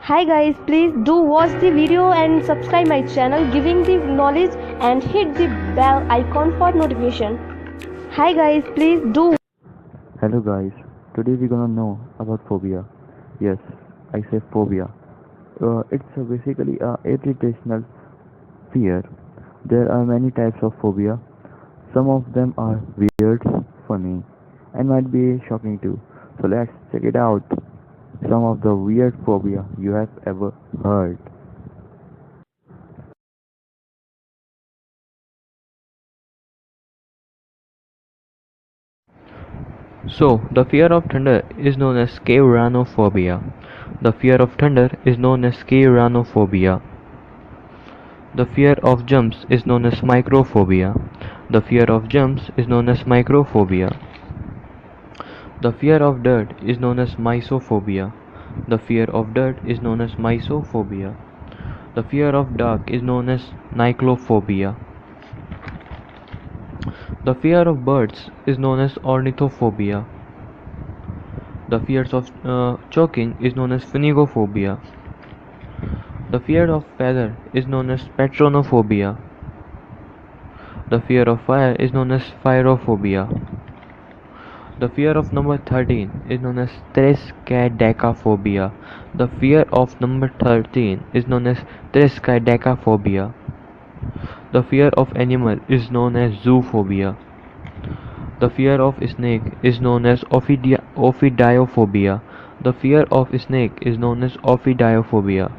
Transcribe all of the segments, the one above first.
Hi guys, please do watch the video and subscribe my channel giving the knowledge and hit the bell icon for notification. Hi guys, please do. Hello guys, today we're gonna know about phobia. Yes, I say phobia. It's basically a irrational fear. There are many types of phobia. Some of them are weird, funny, and might be shocking too. So let's check it out. Some of the weird phobia you have ever heard. So, the fear of thunder is known as scauranophobia. The fear of thunder is known as scauranophobia. The fear of jumps is known as microphobia. The fear of jumps is known as microphobia. The fear of dirt is known as mysophobia. The fear of dirt is known as mysophobia. The fear of dark is known as nyclophobia. The fear of birds is known as ornithophobia. The fear of choking is known as phoenigophobia. The fear of feather is known as patronophobia. The fear of fire is known as phyrophobia. The fear of number 13 is known as triskaidekaphobia. The fear of number 13 is known as triskaidekaphobia. The fear of animal is known as zoophobia. The fear of snake is known as ophidiophobia. The fear of snake is known as ophidiophobia.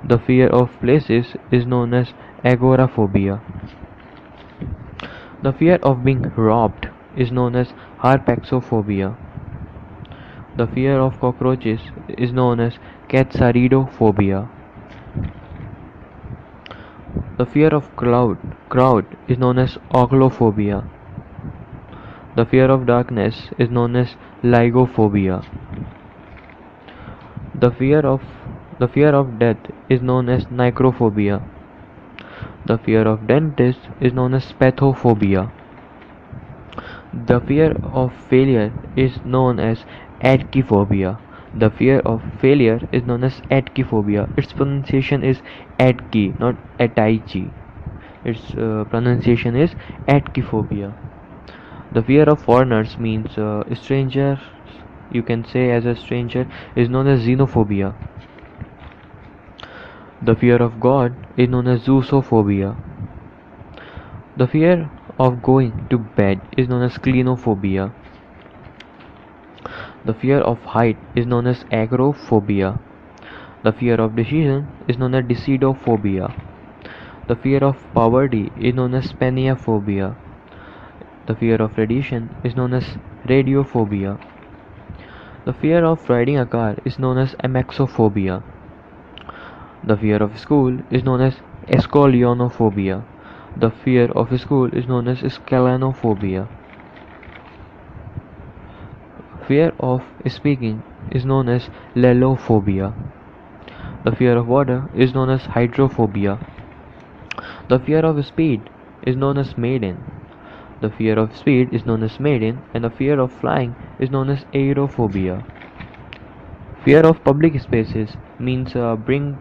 The fear of places is known as agoraphobia. The fear of being robbed is known as harpaxophobia. The fear of cockroaches is known as katsaridophobia. The fear of crowd is known as oglophobia. The fear of darkness is known as lygophobia. The fear of death is known as necrophobia. The fear of dentist is known as pathophobia. The fear of failure is known as adkiphobia. The fear of failure is known as adkiphobia. Its pronunciation is adki, not ataichi. Its pronunciation is adkiphobia. The fear of foreigners means strangers. You can say as a stranger is known as xenophobia. The fear of God is known as zoosophobia. The fear of going to bed is known as clinophobia. The fear of height is known as agoraphobia. The fear of decision is known as decidophobia. The fear of poverty is known as paniophobia. The fear of radiation is known as radiophobia. The fear of riding a car is known as amaxophobia. The fear of school is known as escolionophobia. The fear of school is known as scalanophobia. Fear of speaking is known as lellophobia. The fear of water is known as hydrophobia. The fear of speed is known as maiden. The fear of speed is known as maiden, and the fear of flying is known as aerophobia. Fear of public spaces means being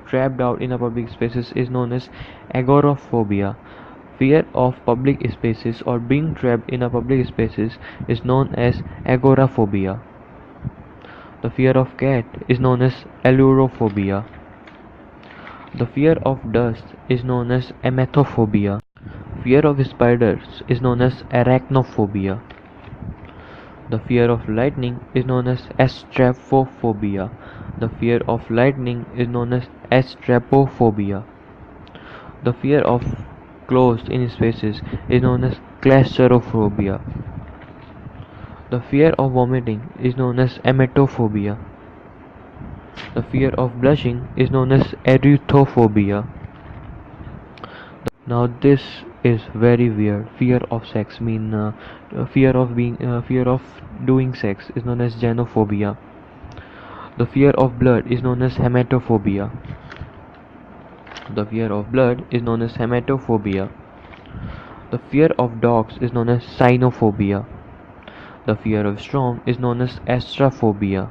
trapped out in a public spaces is known as agoraphobia. Fear of public spaces or being trapped in a public spaces is known as agoraphobia. The fear of cat is known as allurophobia. The fear of dust is known as emetophobia. Fear of spiders is known as arachnophobia. The fear of lightning is known as astrapophobia. The fear of lightning is known as astrapophobia. The fear of closed in spaces is known as claustrophobia. The fear of vomiting is known as emetophobia. The fear of blushing is known as erythrophobia. Now this is very weird. Fear of sex mean fear of doing sex is known as genophobia. The fear of blood is known as hematophobia. The fear of blood is known as hematophobia. The fear of dogs is known as cynophobia. The fear of storm is known as astrophobia.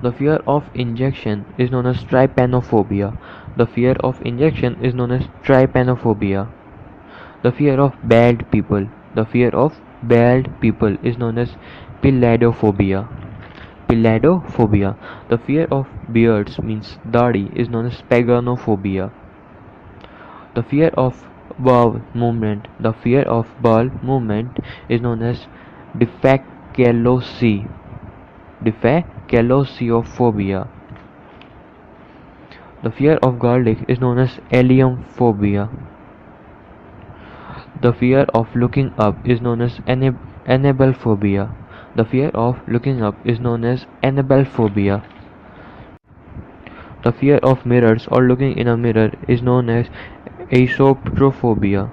The fear of injection is known as trypanophobia. The fear of injection is known as trypanophobia. The fear of bald people. The fear of bald people is known as pilladophobia. Pilladophobia. The fear of beards means dadi is known as paganophobia. The fear of bowel movement. The fear of bowel movement is known as defecalocy. Defecalosiophobia. The fear of garlic is known as alliumphobia. The fear of looking up is known as anablephobia. The fear of looking up is known as anablephobia. The fear of mirrors or looking in a mirror is known as aesoptrophobia.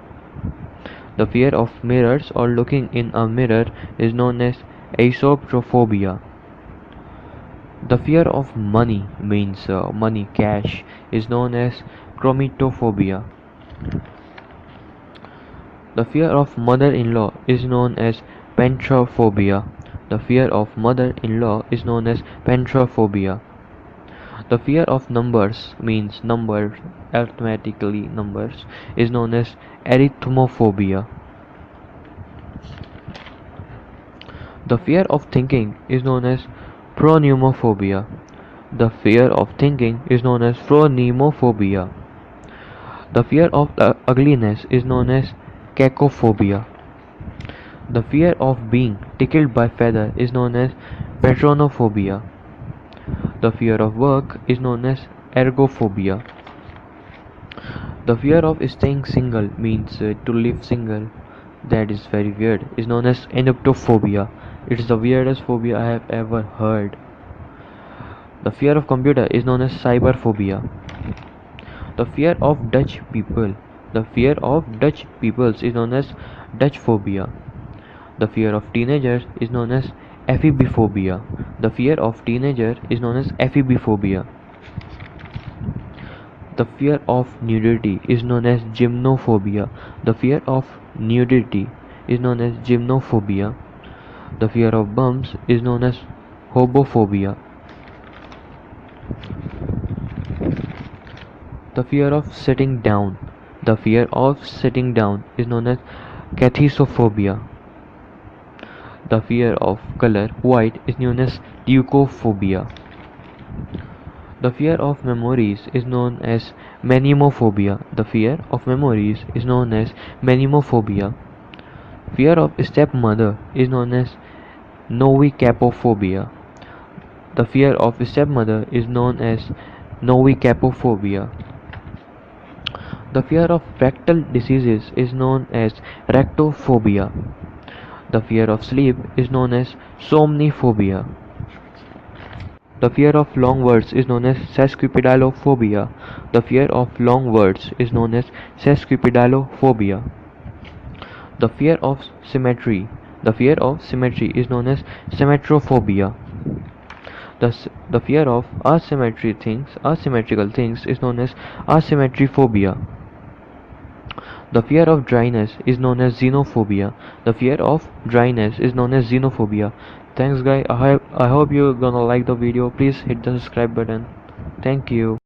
The fear of mirrors or looking in a mirror is known as aesoptrophobia. The fear of money means money, cash, is known as chromatophobia. The fear of mother-in-law is known as pentrophobia. The fear of mother-in-law is known as pentrophobia. The fear of numbers means numbers, arithmetically numbers, is known as arithmophobia. The fear of thinking is known as phronimophobia. The fear of thinking is known as phronimophobia. The fear of ugliness is known as cacophobia. The fear of being tickled by feather is known as patronophobia. The fear of work is known as ergophobia. The fear of staying single means to live single. That is very weird. Is known as enoptophobia. It is the weirdest phobia I have ever heard. The fear of computer is known as cyberphobia. The fear of Dutch people. The fear of Dutch peoples is known as Dutch phobia. The fear of teenagers is known as ephibophobia. The fear of teenager is known as ephibophobia. The fear of nudity is known as gymnophobia. The fear of nudity is known as gymnophobia. The fear of bumps is known as hobophobia. The fear of sitting down. The fear of sitting down is known as cathisophobia. The fear of color white is known as leucophobia. The fear of memories is known as menimophobia. The fear of memories is known as menimophobia. Fear of stepmother is known as novicapophobia. The fear of stepmother is known as novicapophobia. The fear of rectal diseases is known as rectophobia. The fear of sleep is known as somniphobia. The fear of long words is known as sesquipedalophobia. The fear of long words is known as sesquipedalophobia. The fear of symmetry. The fear of symmetry is known as symmetrophobia. The fear of asymmetrical things is known as asymmetryphobia. The fear of dryness is known as xenophobia. The fear of dryness is known as xenophobia. Thanks guys. I hope you're gonna like the video. Please hit the subscribe button. Thank you.